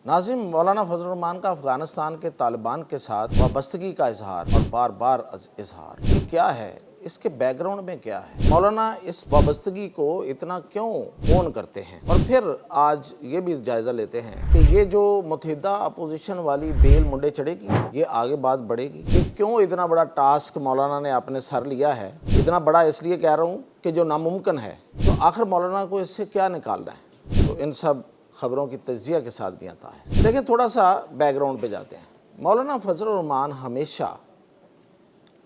ناظم، مولانا فضل الرحمان کا افغانستان کے طالبان کے ساتھ وابستگی کا اظہار اور بار بار اظہار، یہ کیا ہے؟ اس کے بیک گراؤنڈ میں کیا ہے؟ مولانا اس وابستگی کو اتنا کیوں اون کرتے ہیں؟ اور پھر آج یہ بھی جائزہ لیتے ہیں کہ یہ جو متحدہ اپوزیشن والی بیل منڈے چڑھے گی، یہ آگے بات بڑھے گی؟ یہ کیوں اتنا بڑا ٹاسک مولانا نے اپنے سر لیا ہے؟ اتنا بڑا اس لیے کہہ رہا ہوں کہ جو ناممکن ہے، تو آخر مولانا کو اس سے کیا نکالنا ہے؟ تو ان سب خبروں کی تجزیہ کے ساتھ بھی آتا ہے۔ دیکھیں، تھوڑا سا بیک گراؤنڈ پہ جاتے ہیں۔ مولانا فضل الرحمان ہمیشہ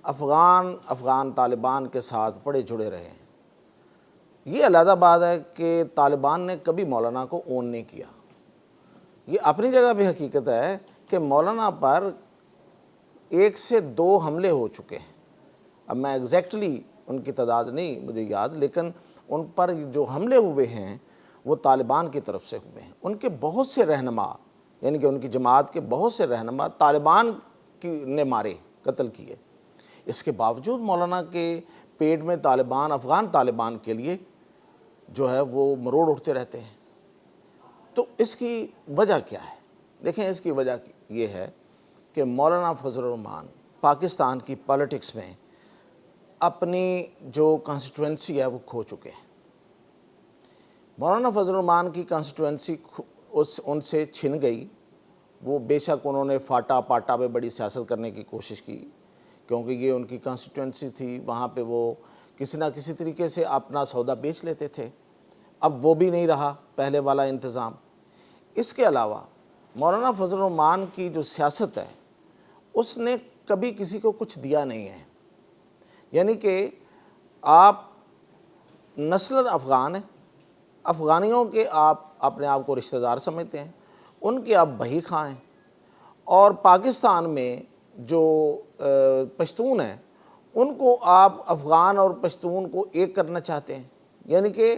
افغان طالبان کے ساتھ بڑے جڑے رہے ہیں۔ یہ علیحدہ بات ہے کہ طالبان نے کبھی مولانا کو اون نہیں کیا۔ یہ اپنی جگہ بھی حقیقت ہے کہ مولانا پر 1 سے 2 حملے ہو چکے ہیں۔ اب میں ایگزیکٹلی ان کی تعداد نہیں مجھے یاد، لیکن ان پر جو حملے ہوئے ہیں وہ طالبان کی طرف سے ہوئے ہیں۔ ان کے بہت سے رہنما، یعنی کہ ان کی جماعت کے بہت سے رہنما طالبان نے مارے، قتل کیے۔ اس کے باوجود مولانا کے پیٹ میں طالبان، افغان طالبان کے لیے جو ہے وہ مروڑ اٹھتے رہتے ہیں۔ تو اس کی وجہ کیا ہے؟ دیکھیں، اس کی وجہ یہ ہے کہ مولانا فضل الرحمان پاکستان کی پالیٹکس میں اپنی جو کانسٹیٹوئنسی ہے وہ کھو چکے ہیں۔ مولانا فضل الرحمان کی کانسٹیٹوئنسی ان سے چھن گئی۔ وہ بے شک انہوں نے فاٹا پاٹا پہ بڑی سیاست کرنے کی کوشش کی، کیونکہ یہ ان کی کانسٹیٹوئنسی تھی، وہاں پہ وہ کسی نہ کسی طریقے سے اپنا سودا بیچ لیتے تھے۔ اب وہ بھی نہیں رہا پہلے والا انتظام۔ اس کے علاوہ مولانا فضل الرحمان کی جو سیاست ہے، اس نے کبھی کسی کو کچھ دیا نہیں ہے۔ یعنی کہ آپ نسلاً افغان ہیں، افغانیوں کے آپ اپنے آپ کو رشتہ دار سمجھتے ہیں، ان کے آپ بہی خواہ ہیں، اور پاکستان میں جو پشتون ہیں ان کو آپ افغان اور پشتون کو ایک کرنا چاہتے ہیں۔ یعنی کہ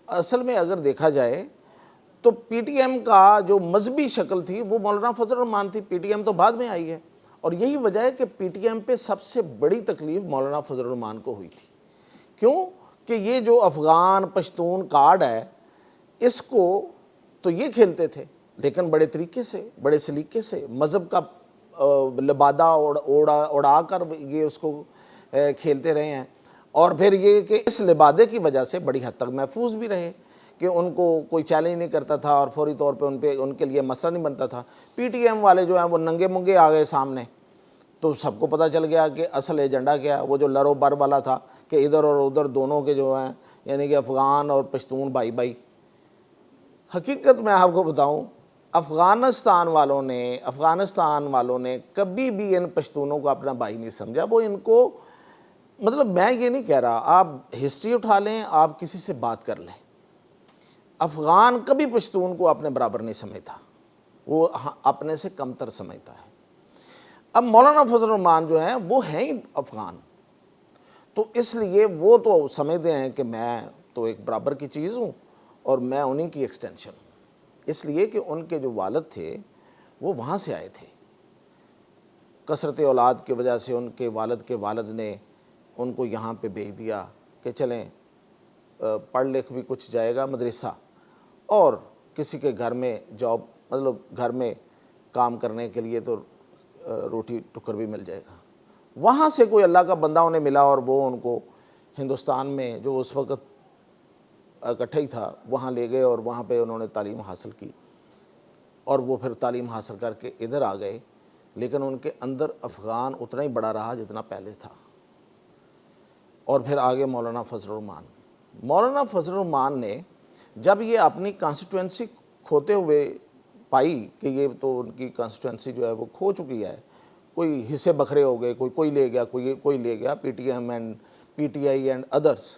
اصل میں اگر دیکھا جائے تو پی ٹی ایم کا جو مذہبی شکل تھی وہ مولانا فضل الرحمان تھی۔ پی ٹی ایم تو بعد میں آئی ہے، اور یہی وجہ ہے کہ پی ٹی ایم پہ سب سے بڑی تکلیف مولانا فضل الرحمان کو ہوئی تھی۔ کیوں؟ کہ یہ جو افغان پشتون کارڈ ہے، اس کو تو یہ کھیلتے تھے، لیکن بڑے طریقے سے، بڑے سلیقے سے، مذہب کا لبادہ اڑا کر یہ اس کو کھیلتے رہے ہیں۔ اور پھر یہ کہ اس لبادے کی وجہ سے بڑی حد تک محفوظ بھی رہے کہ ان کو کوئی چیلنج نہیں کرتا تھا، اور فوری طور پہ ان کے لیے مسئلہ نہیں بنتا تھا۔ پی ٹی ایم والے جو ہیں وہ ننگے منگے آ گئے سامنے، تو سب کو پتہ چل گیا کہ اصل ایجنڈا کیا ہے۔ وہ جو لرو بر والا تھا کہ ادھر اور ادھر دونوں کے جو ہیں، یعنی کہ افغان اور پشتون بھائی بھائی۔ حقیقت میں آپ کو بتاؤں، افغانستان والوں نے کبھی بھی ان پشتونوں کو اپنا بھائی نہیں سمجھا۔ وہ ان کو، مطلب میں یہ نہیں کہہ رہا، آپ ہسٹری اٹھا لیں، آپ کسی سے بات کر لیں، افغان کبھی پشتون کو اپنے برابر نہیں سمجھتا، وہ اپنے سے کمتر سمجھتا ہے۔ اب مولانا فضل الرحمان جو ہیں وہ ہیں ہی افغان، تو اس لیے وہ تو سمجھتے ہیں کہ میں تو ایک برابر کی چیز ہوں اور میں انہی کی ایکسٹینشن ہوں۔ اس لیے کہ ان کے جو والد تھے وہ وہاں سے آئے تھے۔ کثرت اولاد کی وجہ سے ان کے والد نے ان کو یہاں پہ بھیج دیا کہ چلیں پڑھ لکھ بھی کچھ جائے گا مدرسہ، اور کسی کے گھر میں جاب، مطلب گھر میں کام کرنے کے لیے تو روٹی ٹکر بھی مل جائے گا۔ وہاں سے کوئی اللہ کا بندہ انہیں ملا، اور وہ ان کو ہندوستان میں جو اس وقت اکٹھا ہی تھا وہاں لے گئے، اور وہاں پہ انہوں نے تعلیم حاصل کی، اور وہ پھر تعلیم حاصل کر کے ادھر آ گئے۔ لیکن ان کے اندر افغان اتنا ہی بڑا رہا جتنا پہلے تھا۔ اور پھر آگے مولانا فضل الرحمان نے جب یہ اپنی کانسٹیٹوئنسی کھوتے ہوئے پائی کہ یہ تو ان کی کانسٹیٹوئنسی جو ہے وہ کھو چکی ہے، کوئی حصے بکھرے ہو گئے، کوئی لے گیا، کوئی لے گیا، P T M and P T I and others,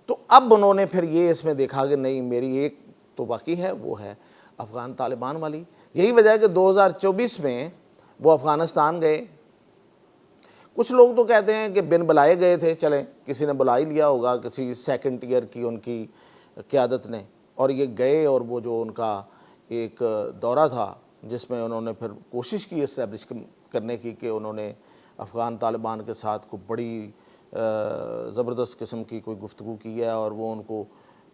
تو اب انہوں نے پھر یہ اس میں دیکھا کہ نہیں، میری ایک تو باقی ہے، وہ ہے افغان طالبان والی۔ یہی وجہ ہے کہ 2024 میں وہ افغانستان گئے۔ کچھ لوگ تو کہتے ہیں کہ بن بلائے گئے تھے، چلیں کسی نے بلا ہی لیا ہوگا، کسی سیکنڈ ٹیئر کی ان کی قیادت نے، اور یہ گئے، اور وہ جو ان کا ایک دورہ تھا جس میں انہوں نے پھر کوشش کی اسٹیبلش کرنے کی کہ انہوں نے افغان طالبان کے ساتھ کو بڑی زبردست قسم کی کوئی گفتگو کی ہے، اور وہ ان کو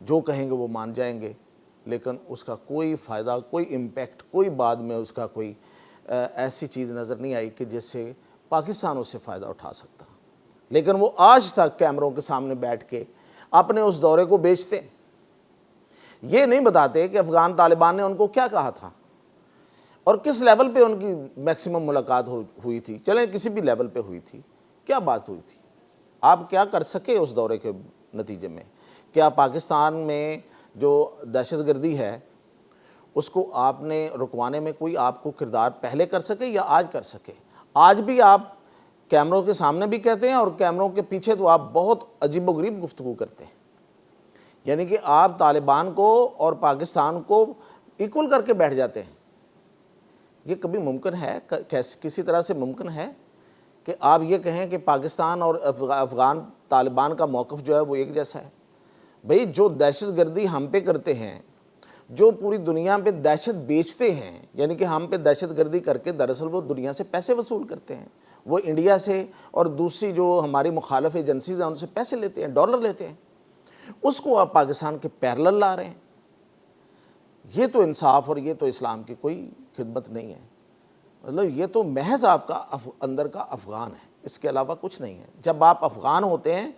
جو کہیں گے وہ مان جائیں گے۔ لیکن اس کا کوئی فائدہ، کوئی امپیکٹ، کوئی بعد میں اس کا کوئی ایسی چیز نظر نہیں آئی کہ جس سے پاکستان اس سے فائدہ اٹھا سکتا. لیکن وہ آج تک کیمروں کے سامنے بیٹھ کے اپنے اس دورے کو بیچتے ہیں. یہ نہیں بتاتے کہ افغان طالبان نے ان کو کیا کہا تھا اور کس لیول پہ ان کی میکسیمم ملاقات ہوئی تھی. چلیں کسی بھی لیول پہ ہوئی تھی، کیا بات ہوئی تھی، آپ کیا کر سکے اس دورے کے نتیجے میں. کیا پاکستان میں جو دہشت گردی ہے اس کو آپ نے رکوانے میں کوئی آپ کو کردار پہلے کر سکے یا آج کر سکے؟ آج بھی آپ کیمروں کے سامنے بھی کہتے ہیں اور کیمروں کے پیچھے تو آپ بہت عجیب و غریب گفتگو کرتے ہیں. یعنی کہ آپ طالبان کو اور پاکستان کو ایکول کر کے بیٹھ جاتے ہیں. یہ کبھی ممکن ہے؟ کسی طرح سے ممکن ہے کہ آپ یہ کہیں کہ پاکستان اور افغان طالبان کا موقف جو ہے وہ ایک جیسا ہے؟ بھئی جو دہشت گردی ہم پہ کرتے ہیں، جو پوری دنیا پہ دہشت بیچتے ہیں، یعنی کہ ہم پہ دہشت گردی کر کے دراصل وہ دنیا سے پیسے وصول کرتے ہیں. وہ انڈیا سے اور دوسری جو ہماری مخالف ایجنسیز ہیں ان سے پیسے لیتے ہیں، ڈالر لیتے ہیں. اس کو آپ پاکستان کے پیرلل لا رہے ہیں. یہ تو انصاف اور یہ تو اسلام کی کوئی خدمت نہیں ہے. مطلب یہ تو محض آپ کا اندر کا افغان ہے، اس کے علاوہ کچھ نہیں ہے. جب آپ افغان ہوتے ہیں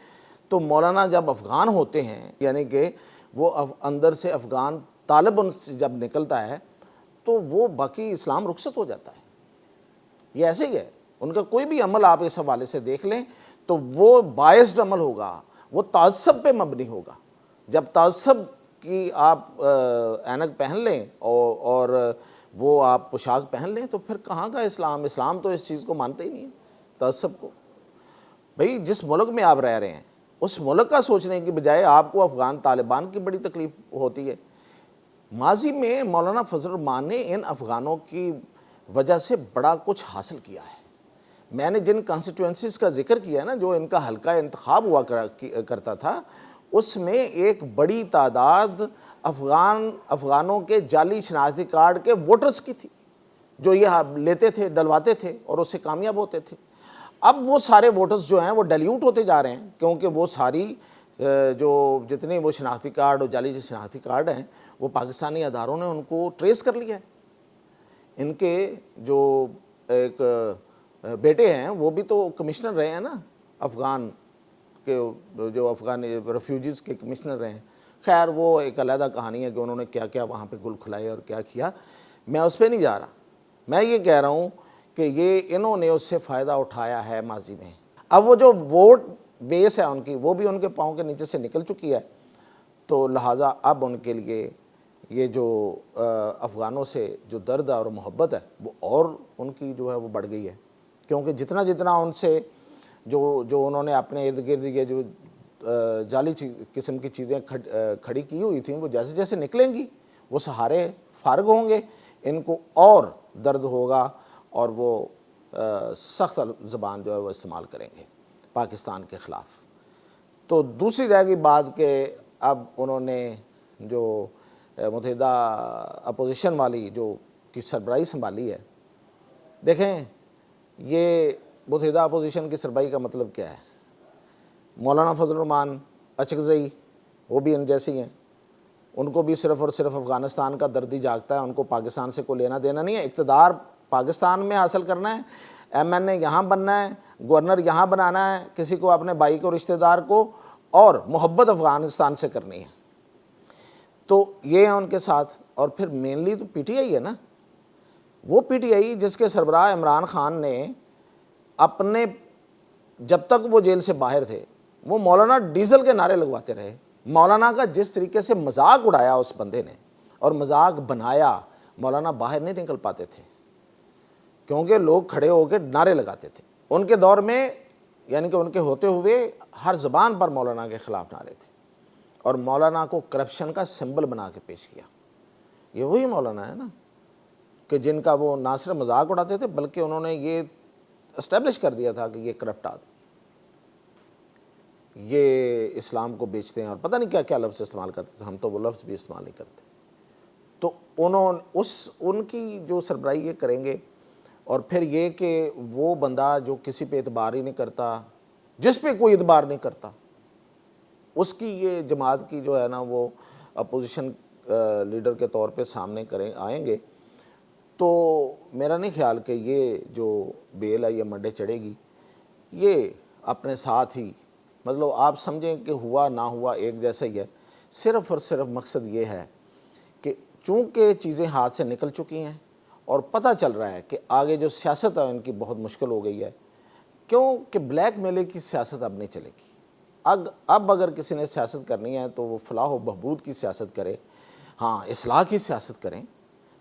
تو مولانا جب افغان ہوتے ہیں، یعنی کہ وہ اندر سے افغان طالب ان سے جب نکلتا ہے تو وہ باقی اسلام رخصت ہو جاتا ہے. یہ ایسے ہی ہے. ان کا کوئی بھی عمل آپ اس حوالے سے دیکھ لیں تو وہ بائسڈ عمل ہوگا، وہ تعصب پہ مبنی ہوگا. جب تعصب کی آپ اینک پہن لیں اور وہ آپ پوشاک پہن لیں تو پھر کہاں کا اسلام؟ اسلام تو اس چیز کو مانتا ہی نہیں ہے، تعصب کو. بھئی جس ملک میں آپ رہ رہے ہیں اس ملک کا سوچنے کی بجائے آپ کو افغان طالبان کی بڑی تکلیف ہوتی ہے. ماضی میں مولانا فضل الرحمان نے ان افغانوں کی وجہ سے بڑا کچھ حاصل کیا ہے. میں نے جن کانسٹیٹوئنسیز کا ذکر کیا نا، جو ان کا حلقہ انتخاب ہوا کرتا تھا، اس میں ایک بڑی تعداد افغانوں کے جعلی شناختی کارڈ کے ووٹرز کی تھی، جو یہ لیتے تھے، ڈلواتے تھے اور اس سے کامیاب ہوتے تھے. اب وہ سارے ووٹرز جو ہیں وہ ڈیلیوٹ ہوتے جا رہے ہیں، کیونکہ وہ ساری جو جتنے وہ شناختی کارڈ اور جعلی شناختی کارڈ ہیں وہ پاکستانی اداروں نے ان کو ٹریس کر لیا ہے. ان کے جو ایک بیٹے ہیں وہ بھی تو کمشنر رہے ہیں نا افغان کے، جو افغان ریفیوجیز کے کمشنر رہے ہیں. خیر وہ ایک علیحدہ کہانی ہے کہ انہوں نے کیا کیا وہاں پہ گل کھلائے اور کیا کیا. میں اس پہ نہیں جا رہا. میں یہ کہہ رہا ہوں کہ یہ انہوں نے اس سے فائدہ اٹھایا ہے ماضی میں. اب وہ جو ووٹ بیس ہے ان کی، وہ بھی ان کے پاؤں کے نیچے سے نکل چکی ہے. تو لہٰذا اب ان کے لیے یہ جو افغانوں سے جو درد اور محبت ہے وہ اور ان کی جو ہے وہ بڑھ گئی ہے. کیونکہ جتنا ان سے جو انہوں نے اپنے ارد گرد یہ جو جعلی قسم کی چیزیں کھڑی کی ہوئی تھیں، وہ جیسے جیسے نکلیں گی وہ سہارے فارغ ہوں گے، ان کو اور درد ہوگا اور وہ سخت زبان جو ہے وہ استعمال کریں گے پاکستان کے خلاف. تو دوسری رہ گئی بات کہ اب انہوں نے جو متحدہ اپوزیشن والی جو کی سربراہی سنبھالی ہے. دیکھیں یہ متحدہ اپوزیشن کی سربراہی کا مطلب کیا ہے؟ مولانا فضل الرحمان اچکزئی وہ بھی ان جیسی ہیں. ان کو بھی صرف اور صرف افغانستان کا درد ہی جاگتا ہے. ان کو پاکستان سے کوئی لینا دینا نہیں ہے. اقتدار پاکستان میں حاصل کرنا ہے، ایم این اے یہاں بننا ہے، گورنر یہاں بنانا ہے کسی کو، اپنے بھائی کو، رشتہ دار کو، اور محبت افغانستان سے کرنی ہے. تو یہ ہے ان کے ساتھ. اور پھر مینلی تو پی ٹی آئی ہے نا. وہ پی ٹی آئی جس کے سربراہ عمران خان نے اپنے جب تک وہ جیل سے باہر تھے وہ مولانا ڈیزل کے نعرے لگواتے رہے. مولانا کا جس طریقے سے مذاق اڑایا اس بندے نے اور مذاق بنایا، مولانا باہر نہیں نکل پاتے تھے کیونکہ لوگ کھڑے ہو کے نعرے لگاتے تھے. ان کے دور میں یعنی کہ ان کے ہوتے ہوئے ہر زبان پر مولانا کے خلاف نعرے تھے اور مولانا کو کرپشن کا سمبل بنا کے پیش کیا. یہ وہی مولانا ہے نا کہ جن کا وہ نہ صرف مذاق اڑاتے تھے بلکہ انہوں نے یہ اسٹیبلش کر دیا تھا کہ یہ کرپٹ آدمی، یہ اسلام کو بیچتے ہیں اور پتہ نہیں کیا کیا لفظ استعمال کرتے تھے. ہم تو وہ لفظ بھی استعمال نہیں کرتے. تو ان کی جو سربراہی یہ کریں گے. اور پھر یہ کہ وہ بندہ جو کسی پہ اعتبار ہی نہیں کرتا، جس پہ کوئی اعتبار نہیں کرتا، اس کی یہ جماعت کی جو ہے نا وہ اپوزیشن لیڈر کے طور پہ سامنے آئیں گے تو میرا نہیں خیال کہ یہ جو بیل ہے یہ منڈے چڑھے گی. یہ اپنے ساتھ ہی مطلب آپ سمجھیں کہ ہوا نہ ہوا ایک جیسا ہی ہے. صرف اور صرف مقصد یہ ہے کہ چونکہ چیزیں ہاتھ سے نکل چکی ہیں اور پتہ چل رہا ہے کہ آگے جو سیاست ہے ان کی بہت مشکل ہو گئی ہے، کیونکہ بلیک میلے کی سیاست اب نہیں چلے گی. اب اگر کسی نے سیاست کرنی ہے تو وہ فلاح و بہبود کی سیاست کرے، ہاں اصلاح کی سیاست کریں،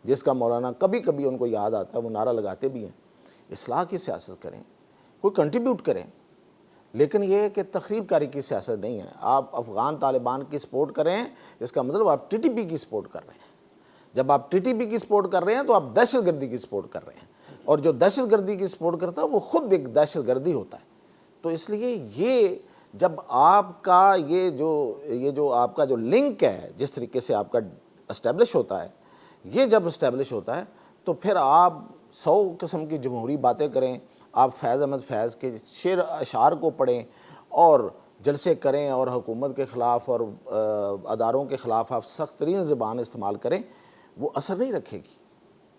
جس کا مولانا کبھی کبھی ان کو یاد آتا ہے، وہ نعرہ لگاتے بھی ہیں، اصلاح کی سیاست کریں، کوئی کنٹریبیوٹ کریں. لیکن یہ کہ تخریب کاری کی سیاست نہیں ہے. آپ افغان طالبان کی سپورٹ کریں، اس کا مطلب آپ ٹی ٹی پی کی سپورٹ کر رہے ہیں. جب آپ ٹی ٹی پی کی سپورٹ کر رہے ہیں تو آپ دہشت گردی کی سپورٹ کر رہے ہیں، اور جو دہشت گردی کی سپورٹ کرتا ہے وہ خود ایک دہشت گردی ہوتا ہے. تو اس لیے یہ جب آپ کا یہ جو آپ کا جو لنک ہے جس طریقے سے آپ کا اسٹیبلش ہوتا ہے، یہ جب اسٹیبلش ہوتا ہے تو پھر آپ 100 قسم کی جمہوری باتیں کریں، آپ فیض احمد فیض کے شعر اشعار کو پڑھیں اور جلسے کریں اور حکومت کے خلاف اور اداروں کے خلاف آپ سخت ترین زبان استعمال کریں، وہ اثر نہیں رکھے گی.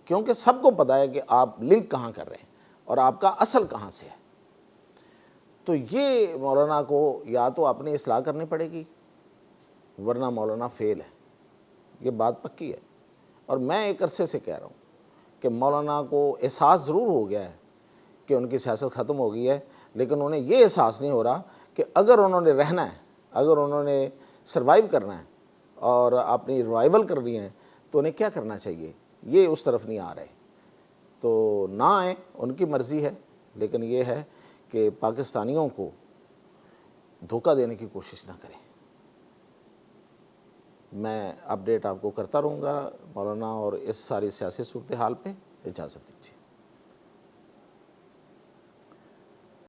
کیونکہ سب کو پتہ ہے کہ آپ لنک کہاں کر رہے ہیں اور آپ کا اصل کہاں سے ہے. تو یہ مولانا کو یا تو اپنی اصلاح کرنی پڑے گی ورنہ مولانا فیل ہے، یہ بات پکی ہے. اور میں ایک عرصے سے کہہ رہا ہوں کہ مولانا کو احساس ضرور ہو گیا ہے کہ ان کی سیاست ختم ہو گئی ہے، لیکن انہیں یہ احساس نہیں ہو رہا کہ اگر انہوں نے رہنا ہے، اگر انہوں نے سروائیو کرنا ہے اور اپنی ریوائول کرنی ہے تو انہیں کیا کرنا چاہیے. یہ اس طرف نہیں آ رہے. تو نہ آئیں، ان کی مرضی ہے، لیکن یہ ہے کہ پاکستانیوں کو دھوکہ دینے کی کوشش نہ کریں. میں اپڈیٹ آپ کو کرتا رہوں گا مولانا اور اس ساری سیاسی صورتحال پہ. اجازت دیجیے.